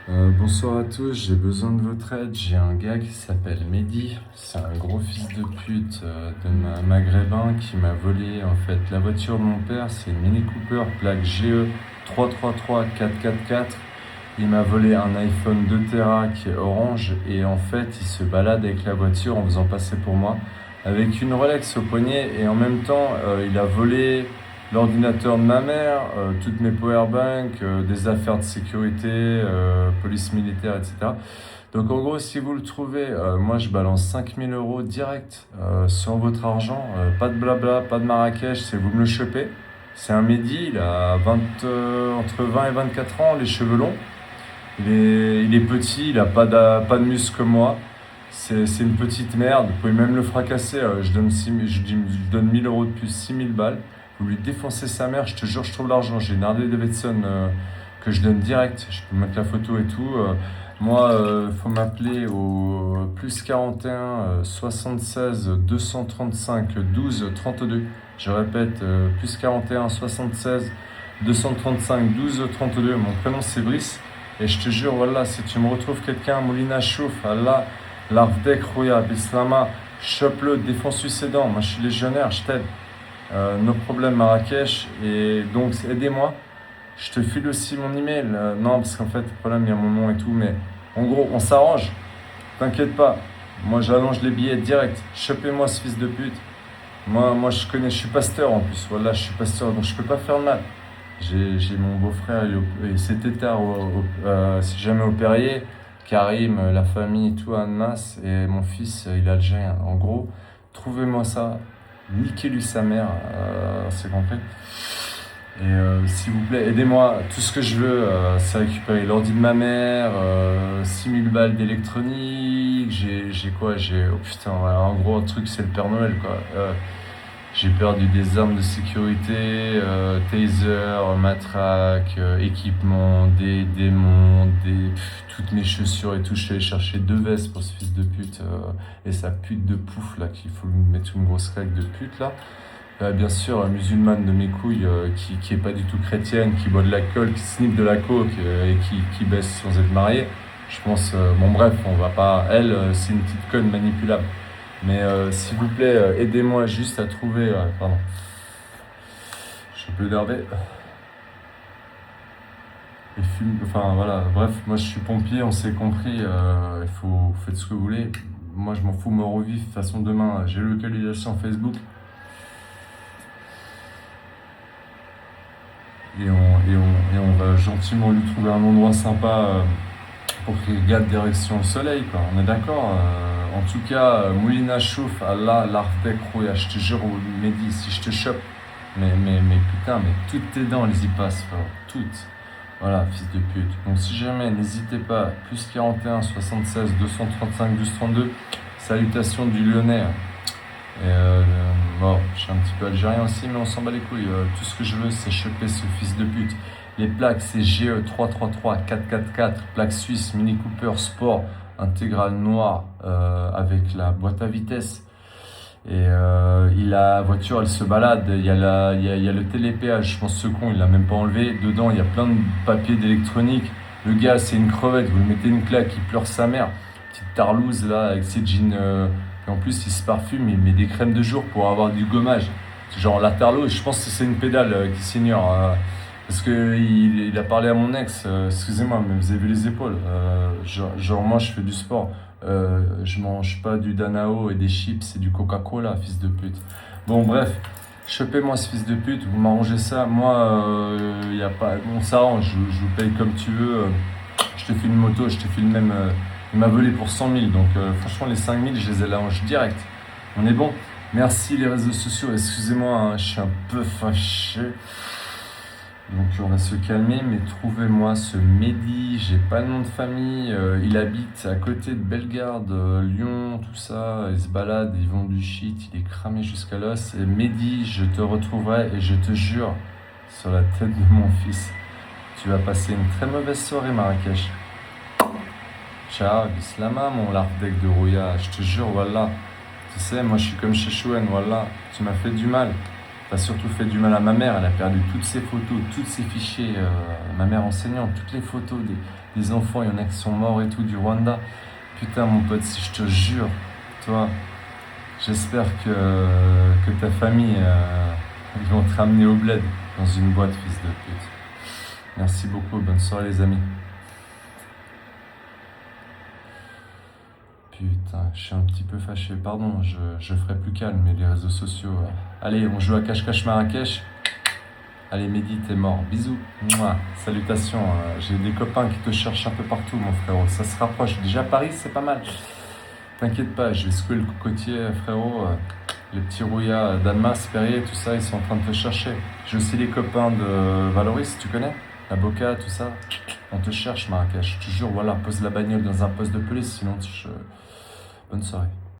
Bonsoir à tous, j'ai besoin de votre aide. J'ai un gars qui s'appelle Mehdi, c'est un gros fils de pute de maghrébin qui m'a volé en fait la voiture de mon père. C'est une Mini Cooper plaque GE 333444. Il m'a volé un iPhone 2 Tera qui est orange et en fait il se balade avec la voiture en faisant passer pour moi avec une Rolex au poignet et en même temps il a volé l'ordinateur de ma mère, toutes mes powerbanks, des affaires de sécurité, police militaire, etc. Donc en gros, si vous le trouvez, moi je balance 5 000 € direct sur votre argent. Pas de blabla, pas de Marrakech, c'est vous me le chopez. C'est un Mehdi, il a entre 20 et 24 ans, les cheveux longs. Il est petit, il a pas de muscle comme moi. C'est une petite merde, vous pouvez même le fracasser. Je donne 1 000 € de plus, 6 000 balles. Vous lui défoncez sa mère, je te jure, je trouve l'argent. J'ai une Harley Davidson que je donne direct. Je peux mettre la photo et tout. Moi, faut m'appeler au plus 41 76 235 12 32. Je répète, plus 41 76 235 12 32. Mon prénom c'est Brice. Et je te jure, voilà, si tu me retrouves quelqu'un, Moulina Chouf, Allah, Larvdek, Rouya, Bislama, chope-le, défonce-lui ses dents. Moi, je suis légionnaire, je t'aide. Nos problèmes Marrakech. Et donc, aidez-moi. Je te file aussi mon email. Non, parce qu'en fait, le problème, il y a mon nom et tout. Mais en gros, on s'arrange. T'inquiète pas. Moi, j'allonge les billets direct. Chopez-moi ce fils de pute. Moi, je suis pasteur en plus. Voilà, je suis pasteur, donc je peux pas faire de mal. J'ai mon beau-frère, il s'est tard si jamais au Perrier, Karim, la famille et tout, Annas, et mon fils, il est algérien. En gros, trouvez-moi ça, niquez-lui sa mère, c'est compris. Et s'il vous plaît, aidez-moi. Tout ce que je veux, c'est récupérer l'ordi de ma mère, 6 000 balles d'électronique. J'ai quoi? Oh putain, ouais, en gros, un truc, c'est le Père Noël, quoi. J'ai perdu des armes de sécurité, taser, matraque, équipement, des démons, toutes mes chaussures et tout. Je suis allé chercher 2 vestes pour ce fils de pute et sa pute de pouf là, qu'il faut lui mettre une grosse claque de pute là. Bien sûr, musulmane de mes couilles, qui est pas du tout chrétienne, qui boit de l'alcool, qui snipe de la coke et qui baisse sans être mariée. Je pense, bon bref, on va pas. Elle, c'est une petite conne manipulable. Mais s'il vous plaît, aidez-moi juste à trouver. Pardon. Je suis un peu énervé. Et fume, enfin voilà, bref, moi je suis pompier, on s'est compris. Faites ce que vous voulez. Moi je m'en fous, mort au vif. De toute façon, demain, j'ai localisation Facebook. Et on va gentiment lui trouver un endroit sympa pour qu'il garde direction au soleil, quoi. On est d'accord. En tout cas, Moulina Chouf, Allah, Larvdek, Rouya, je te jure, Mehdi, si je te chope, mais putain, mais toutes tes dents, elles y passent, frère. Toutes. Voilà, fils de pute. Donc si jamais, n'hésitez pas, plus 41 76 235 12 32, salutations du Lyonnais. Et bon, je suis un petit peu algérien aussi, mais on s'en bat les couilles. Tout ce que je veux, c'est choper ce fils de pute. Les plaques, c'est GE 333 444, plaque suisse, Mini Cooper Sport, intégrale noire avec la boîte à vitesse. Et la voiture, elle se balade. Il y a le télépéage. Je pense ce con, il l'a même pas enlevé. Dedans, il y a plein de papiers d'électronique. Le gars, c'est une crevette. Vous lui mettez une claque, il pleure sa mère. Petite tarlouse là, avec ses jeans. Et en plus, il se parfume, il met des crèmes de jour pour avoir du gommage. Genre la tarlouse, je pense que c'est une pédale qui s'ignore. Parce que il a parlé à mon ex, excusez-moi, mais vous avez vu les épaules. Genre moi, je fais du sport. Je mange pas du Danao et des chips et du Coca-Cola, fils de pute. Bon, bref, chopez-moi ce fils de pute, vous m'arrangez ça. Moi, y a pas, on s'arrange, je vous paye comme tu veux. Je te file une moto, je te file même. Il m'a volé pour 100 000, donc franchement, les 5 000, je les ai allonge direct. On est bon. Merci les réseaux sociaux, excusez-moi, hein, je suis un peu fâché. Donc on va se calmer, mais trouvez-moi ce Mehdi, j'ai pas le nom de famille, il habite à côté de Bellegarde, Lyon, tout ça, il se balade, il vend du shit, il est cramé jusqu'à l'os. Et Mehdi, je te retrouverai et je te jure, sur la tête de mon fils, tu vas passer une très mauvaise soirée Marrakech. Ciao, bislama mon Larvdek de Rouya, je te jure, voilà. Tu sais, moi je suis comme Chechouane, voilà, tu m'as fait du mal. T'as surtout fait du mal à ma mère, elle a perdu toutes ses photos, tous ses fichiers. Ma mère enseignante, toutes les photos des enfants, il y en a qui sont morts et tout, du Rwanda. Putain, mon pote, si je te jure, toi, j'espère que ta famille, ils vont te ramener au bled dans une boîte, fils de pute. Merci beaucoup, bonne soirée les amis. Putain, je suis un petit peu fâché, pardon, je ferai plus calme, mais les réseaux sociaux... Allez, on joue à cache-cache Marrakech. Allez, Mehdi, t'es mort. Bisous. Mouah. Salutations. J'ai des copains qui te cherchent un peu partout, mon frérot. Ça se rapproche. Déjà, Paris, c'est pas mal. T'inquiète pas, je vais secouer le cocotier, frérot. Les petits rouillas d'Annemasse, Perrier, tout ça, ils sont en train de te chercher. J'ai aussi les copains de Valoris, tu connais? La Boca, tout ça. On te cherche, Marrakech. Je te jure, voilà, pose la bagnole dans un poste de police, sinon tu... Bonne soirée.